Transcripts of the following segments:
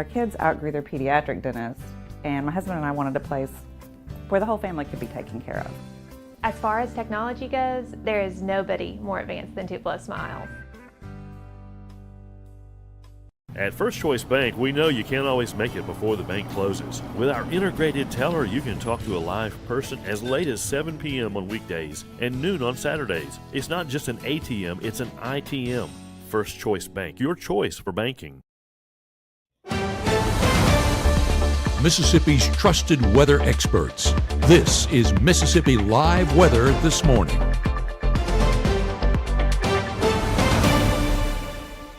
our kids outgrew their pediatric dentist, and my husband and I wanted a place where the whole family could be taken care of. As far as technology goes, there is nobody more advanced than Tupelo Smiles. At First Choice Bank, we know you can't always make it before the bank closes. With our integrated teller, you can talk to a live person as late as 7 p.m. on weekdays and noon on Saturdays. It's not just an ATM, it's an ITM. First Choice Bank, your choice for banking. Mississippi's trusted weather experts. This is Mississippi Live Weather This Morning.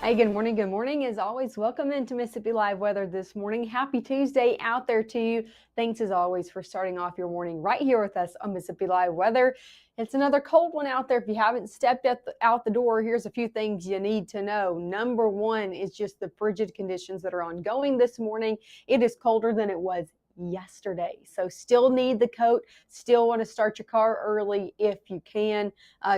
Hey, good morning. Good morning. As always, welcome into Mississippi Live Weather This Morning. Happy Tuesday out there to you. Thanks as always for starting off your morning right here with us on Mississippi Live Weather. It's another cold one out there. If you haven't stepped out the door, here's a few things you need to know. Number one is just the frigid conditions that are ongoing this morning. It is colder than it was yesterday, so still need the coat, still want to start your car early if you can.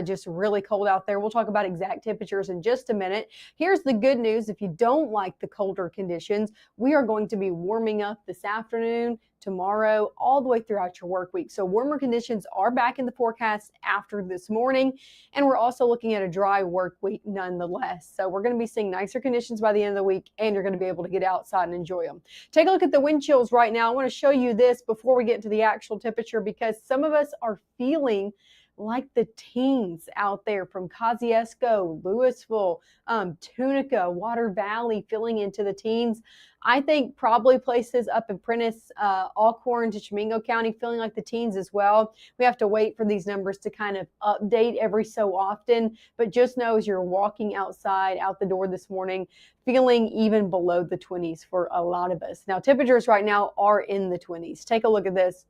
Just really cold out there. We'll talk about exact temperatures in just a minute. Here's the good news: if you don't like the colder conditions, we are going to be warming up this afternoon, tomorrow, all the way throughout your work week. So warmer conditions are back in the forecast after this morning, and we're also looking at a dry work week nonetheless. So we're going to be seeing nicer conditions by the end of the week, and you're going to be able to get outside and enjoy them. Take a look at the wind chills right now. I want to show you this before we get to the actual temperature, because some of us are feeling like the teens out there from Kosciuszko, Louisville, Tunica, Water Valley, filling into the teens. I think probably places up in Prentiss, Alcorn to Chimingo County feeling like the teens as well. We have to wait for these numbers to kind of update every so often, but just know as you're walking outside, out the door this morning, feeling even below the 20s for a lot of us. Now, temperatures right now are in the 20s. Take a look at this.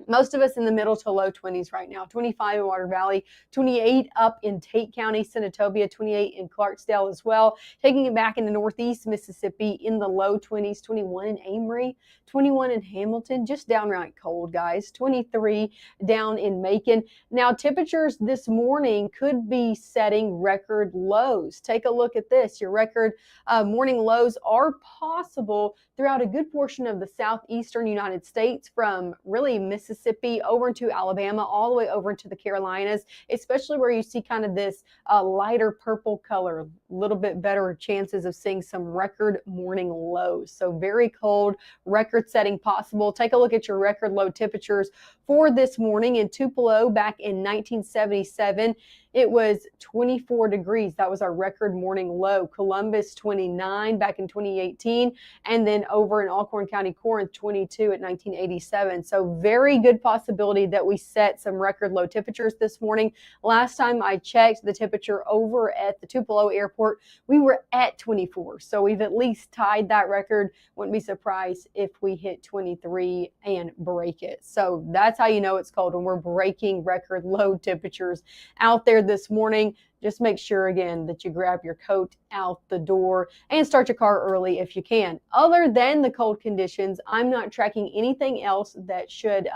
Most of us in the middle to low 20s right now. 25 in Water Valley, 28 up in Tate County, Senatobia, 28 in Clarksdale as well. Taking it back into northeast Mississippi in the low 20s, 21 in Amory, 21 in Hamilton, just downright cold, guys. 23 down in Macon. Now, temperatures this morning could be setting record lows. Take a look at this. Your record morning lows are possible throughout a good portion of the southeastern United States, from really Mississippi over into Alabama, all the way over into the Carolinas, especially where you see kind of this lighter purple color, a little bit better chances of seeing some record morning lows. So very cold, record setting possible. Take a look at your record low temperatures for this morning in Tupelo back in 1977. It was 24 degrees. That was our record morning low. Columbus, 29 back in 2018. And then over in Alcorn County, Corinth, 22 at 1987. So very good possibility that we set some record low temperatures this morning. Last time I checked the temperature over at the Tupelo airport, we were at 24. So we've at least tied that record. Wouldn't be surprised if we hit 23 and break it. So that's how you know it's cold, when we're breaking record low temperatures out there this morning. Just make sure, again, that you grab your coat out the door and start your car early if you can. Other than the cold conditions, I'm not tracking anything else that should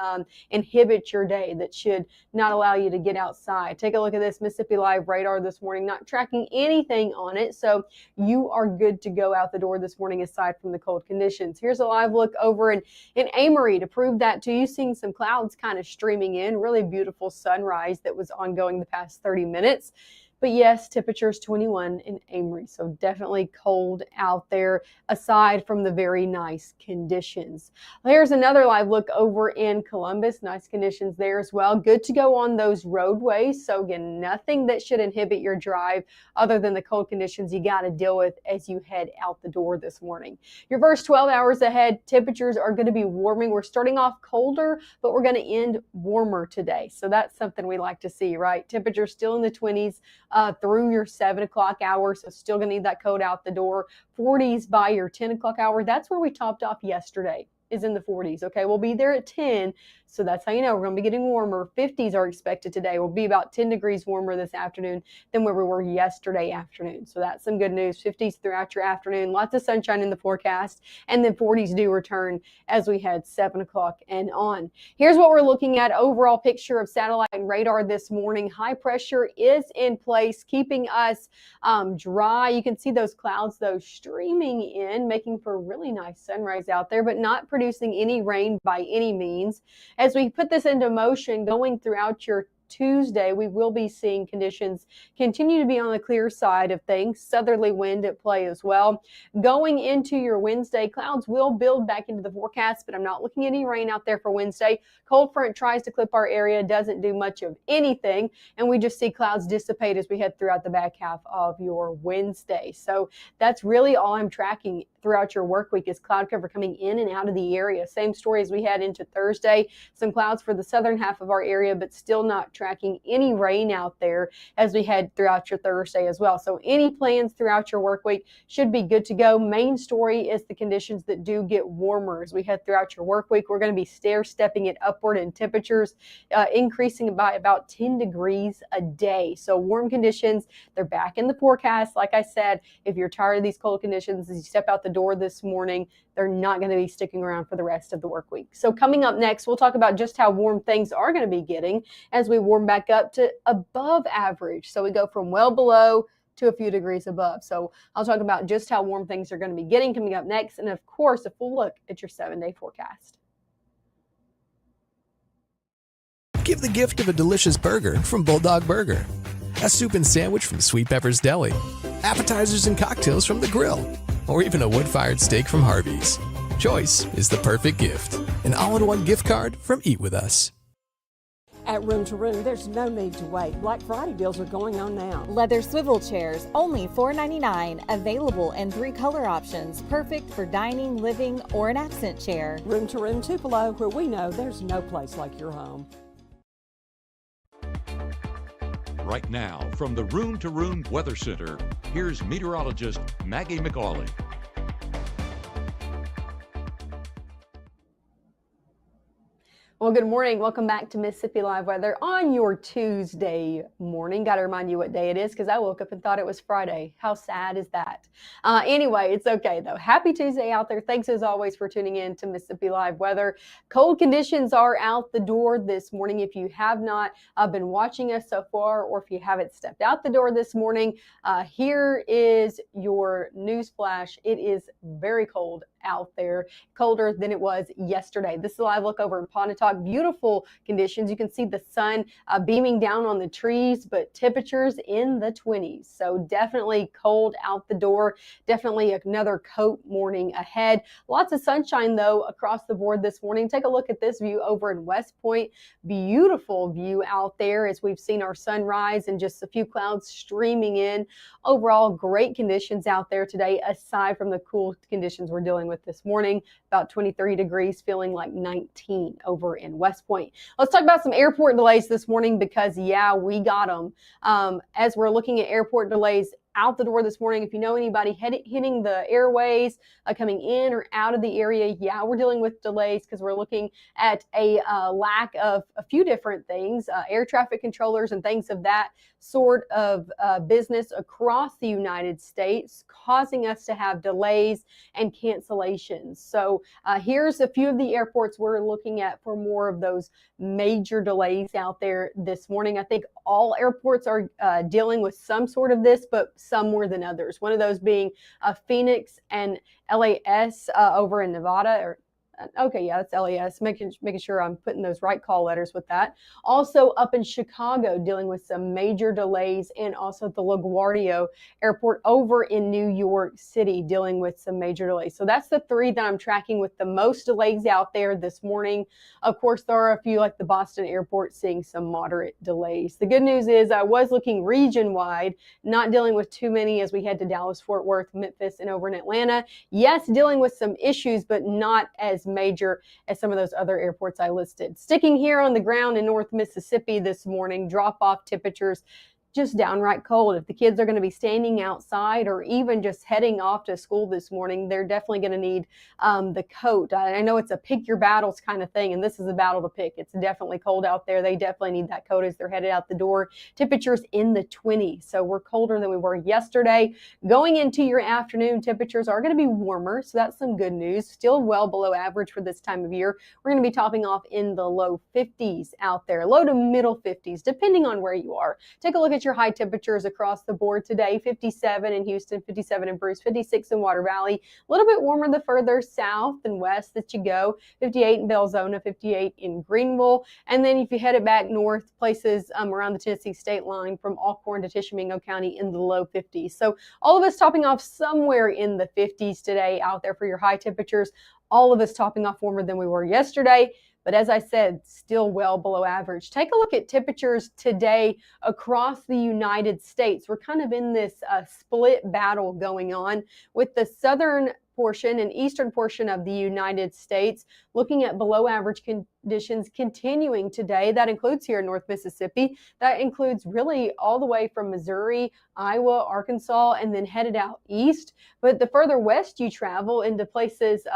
inhibit your day, that should not allow you to get outside. Take a look at this Mississippi Live radar this morning, not tracking anything on it. So you are good to go out the door this morning aside from the cold conditions. Here's a live look over in Amory to prove that to you. Seeing some clouds kind of streaming in, really beautiful sunrise that was ongoing the past 30 minutes. But yes, temperatures 21 in Amory, so definitely cold out there aside from the very nice conditions. Here's another live look over in Columbus. Nice conditions there as well. Good to go on those roadways. So again, nothing that should inhibit your drive other than the cold conditions you got to deal with as you head out the door this morning. Your first 12 hours ahead, temperatures are going to be warming. We're starting off colder, but we're going to end warmer today. So that's something we like to see, right? Temperatures still in the 20s. Through your 7 o'clock hour, so still going to need that coat out the door. 40s by your 10 o'clock hour. That's where we topped off yesterday, is in the 40s. Okay, we'll be there at 10, So that's how you know we're going to be getting warmer. 50s are expected today. We'll be about 10 degrees warmer this afternoon than where we were yesterday afternoon. So that's some good news. 50s throughout your afternoon. Lots of sunshine in the forecast. And then 40s do return as we head 7 o'clock and on. Here's what we're looking at. Overall picture of satellite and radar this morning. High pressure is in place, keeping us dry. You can see those clouds, though, streaming in, making for a really nice sunrise out there, but not producing any rain by any means. As we put this into motion going throughout your Tuesday, we will be seeing conditions continue to be on the clear side of things. Southerly wind at play as well. Going into your Wednesday, clouds will build back into the forecast, but I'm not looking at any rain out there for Wednesday. Cold front tries to clip our area, doesn't do much of anything, and we just see clouds dissipate as we head throughout the back half of your Wednesday. So that's really all I'm tracking throughout your work week is cloud cover coming in and out of the area. Same story as we head into Thursday. Some clouds for the southern half of our area, but still not tracking any rain out there as we head throughout your Thursday as well. So any plans throughout your work week should be good to go. Main story is the conditions that do get warmer as we head throughout your work week. We're going to be stair-stepping it upward in temperatures, increasing by about 10 degrees a day. So warm conditions, they're back in the forecast. Like I said, if you're tired of these cold conditions as you step out the door this morning, they're not going to be sticking around for the rest of the work week. So coming up next, we'll talk about just how warm things are going to be getting as we warm back up to above average. So we go from well below to a few degrees above. So I'll talk about just how warm things are going to be getting coming up next. And of course, a full look at your 7-day forecast. Give the gift of a delicious burger from Bulldog Burger, a soup and sandwich from Sweet Pepper's Deli, appetizers and cocktails from The Grill, or even a wood-fired steak from Harvey's. Choice is the perfect gift. An all-in-one gift card from Eat With Us. At Room to Room, there's no need to wait. Black Friday deals are going on now. Leather swivel chairs, only $4.99. Available in 3 color options. Perfect for dining, living, or an accent chair. Room to Room Tupelo, where we know there's no place like your home. Right now, from the Room to Room Weather Center, here's meteorologist Maggie McAuley. Well, good morning. Welcome back to Mississippi Live Weather on your Tuesday morning. Got to remind you what day it is because I woke up and thought it was Friday. How sad is that? Anyway, it's okay though. Happy Tuesday out there. Thanks as always for tuning in to Mississippi Live Weather. Cold conditions are out the door this morning. If you have not been watching us so far, or if you haven't stepped out the door this morning, here is your news flash. It is very cold out there, colder than it was yesterday. This is a live look over in Pontotoc. Beautiful conditions. You can see the sun beaming down on the trees, but temperatures in the 20s. So definitely cold out the door. Definitely another coat morning ahead. Lots of sunshine though across the board this morning. Take a look at this view over in West Point. Beautiful view out there as we've seen our sunrise and just a few clouds streaming in. Overall, great conditions out there today, aside from the cool conditions we're dealing with this morning. About 23 degrees, feeling like 19 over in West Point. Let's talk about some airport delays this morning because, yeah, we got them. As we're looking at airport delays out the door this morning, if you know anybody hitting the airways, coming in or out of the area, yeah, we're dealing with delays because we're looking at a lack of a few different things, air traffic controllers and things of that sort of business across the United States, causing us to have delays and cancellations. So here's a few of the airports we're looking at for more of those major delays out there this morning. I think all airports are dealing with some sort of this, but some more than others. One of those being Phoenix and LAS over in Nevada, okay, yeah, that's LAS, making sure I'm putting those right call letters with that. Also up in Chicago, dealing with some major delays, and also the LaGuardia Airport over in New York City, dealing with some major delays. So that's the 3 that I'm tracking with the most delays out there this morning. Of course, there are a few like the Boston Airport seeing some moderate delays. The good news is I was looking region-wide, not dealing with too many as we head to Dallas, Fort Worth, Memphis, and over in Atlanta. Yes, dealing with some issues, but not as major as some of those other airports I listed. Sticking here on the ground in North Mississippi this morning, drop-off temperatures just downright cold. If the kids are going to be standing outside or even just heading off to school this morning, they're definitely going to need the coat. I know it's a pick your battles kind of thing, and this is a battle to pick. It's definitely cold out there. They definitely need that coat as they're headed out the door. Temperatures in the 20s, so we're colder than we were yesterday. Going into your afternoon, temperatures are going to be warmer, so that's some good news. Still well below average for this time of year. We're going to be topping off in the low 50s out there, low to middle 50s, depending on where you are. Take a look at your high temperatures across the board today. 57 in Houston, 57 in Bruce, 56 in Water Valley. A little bit warmer the further south and west that you go. 58 in Belzona, 58 in Greenville. And then if you head it back north, places around the Tennessee state line from Alcorn to Tishomingo County in the low 50s. So all of us topping off somewhere in the 50s today out there for your high temperatures. All of us topping off warmer than we were yesterday. But as I said, still well below average. Take a look at temperatures today across the United States. We're kind of in this split battle going on with the southern portion and eastern portion of the United States looking at below average conditions continuing today. That includes here in North Mississippi. That includes really all the way from Missouri, Iowa, Arkansas, and then headed out east. But the further west you travel into places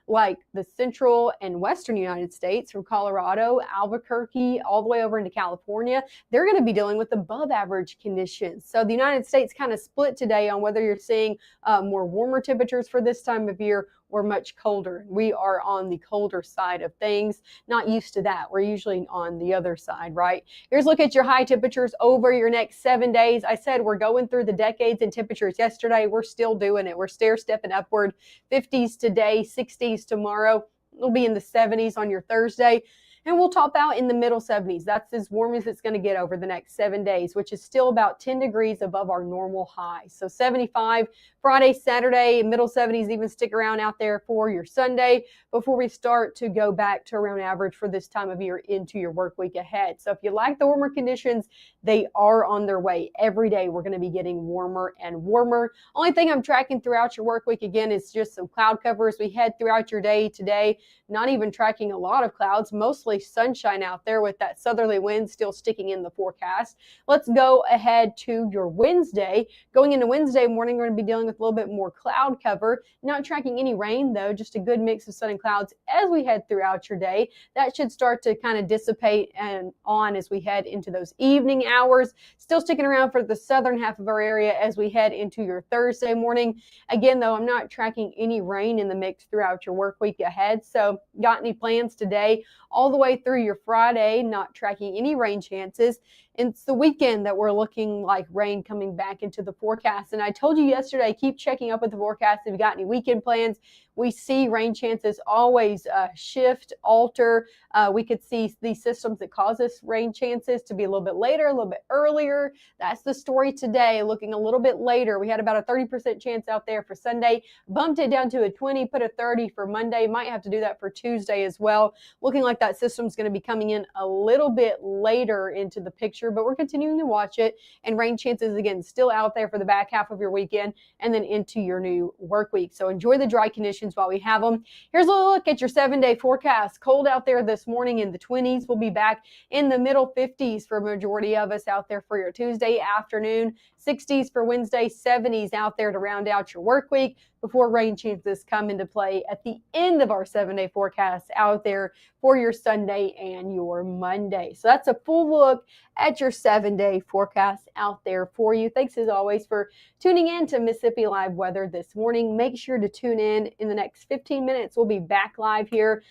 like the central and western United States, from Colorado, Albuquerque, all the way over into California, they're going to be dealing with above average conditions. So the United States kind of split today on whether you're seeing more warmer temperatures for this time of year or much colder. We are on the colder side of things, not used to that. We're usually on the other side, right? Here's a look at your high temperatures over your next 7 days. I said we're going through the decades in temperatures yesterday. We're still doing it. We're stair-stepping upward. 50s today, 60s tomorrow. It'll be in the 70s on your Thursday. And we'll top out in the middle 70s. That's as warm as it's going to get over the next 7 days, which is still about 10 degrees above our normal high. So 75 Friday, Saturday, middle 70s, even stick around out there for your Sunday before we start to go back to around average for this time of year into your work week ahead. So if you like the warmer conditions, they are on their way. Every day we're going to be getting warmer and warmer. Only thing I'm tracking throughout your work week, again, is just some cloud cover as we head throughout your day today. Not even tracking a lot of clouds, mostly sunshine out there with that southerly wind still sticking in the forecast. Let's go ahead to your Wednesday. Going into Wednesday morning, we're going to be dealing with a little bit more cloud cover. Not tracking any rain though, just a good mix of sun and clouds as we head throughout your day. That should start to kind of dissipate and on as we head into those evening hours. Still sticking around for the southern half of our area as we head into your Thursday morning. Again though, I'm not tracking any rain in the mix throughout your work week ahead. So got any plans today all the way through your Friday, not tracking any rain chances. It's the weekend that we're looking like rain coming back into the forecast. And I told you yesterday, keep checking up with the forecast if you got any weekend plans. We see rain chances always shift, alter. We could see these systems that cause us rain chances to be a little bit later, a little bit earlier. That's the story today, looking a little bit later. We had about a 30% chance out there for Sunday, bumped it down to a 20, put a 30 for Monday. Might have to do that for Tuesday as well. Looking like that system's going to be coming in a little bit later into the picture, but we're continuing to watch it. And rain chances, again, still out there for the back half of your weekend and then into your new work week. So enjoy the dry conditions while we have them. Here's a look at your 7-day forecast. Cold out there this morning in the 20s. We'll be back in the middle 50s for a majority of us out there for your Tuesday afternoon. 60s for Wednesday, 70s out there to round out your work week before rain chances come into play at the end of our 7-day forecast out there for your Sunday and your Monday. So that's a full look at your 7-day forecast out there for you. Thanks as always for tuning in to Mississippi Live Weather this morning. Make sure to tune in the next 15 minutes. We'll be back live here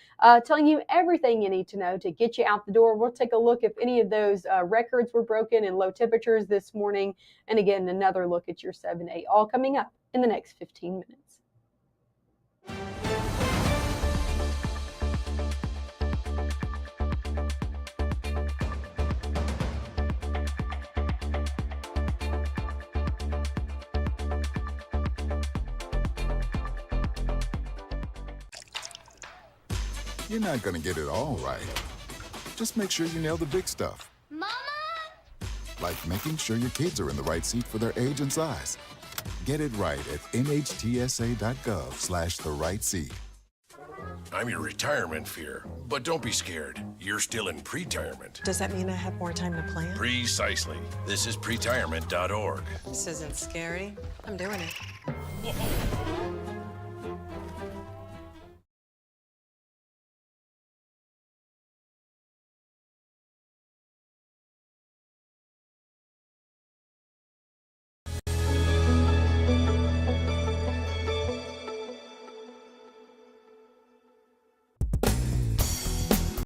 telling you everything you need to know to get you out the door. We'll take a look if any of those records were broken in low temperatures this morning. And again, another look at your 7-day, all coming up in the next 15 minutes. You're not going to get it all right. Just make sure you nail the big stuff. Mama! Like making sure your kids are in the right seat for their age and size. Get it right at nhtsa.gov/the right seat. I'm your retirement fear. But don't be scared. You're still in pre-retirement. Does that mean I have more time to plan? Precisely. This is pretirement.org. This isn't scary. I'm doing it.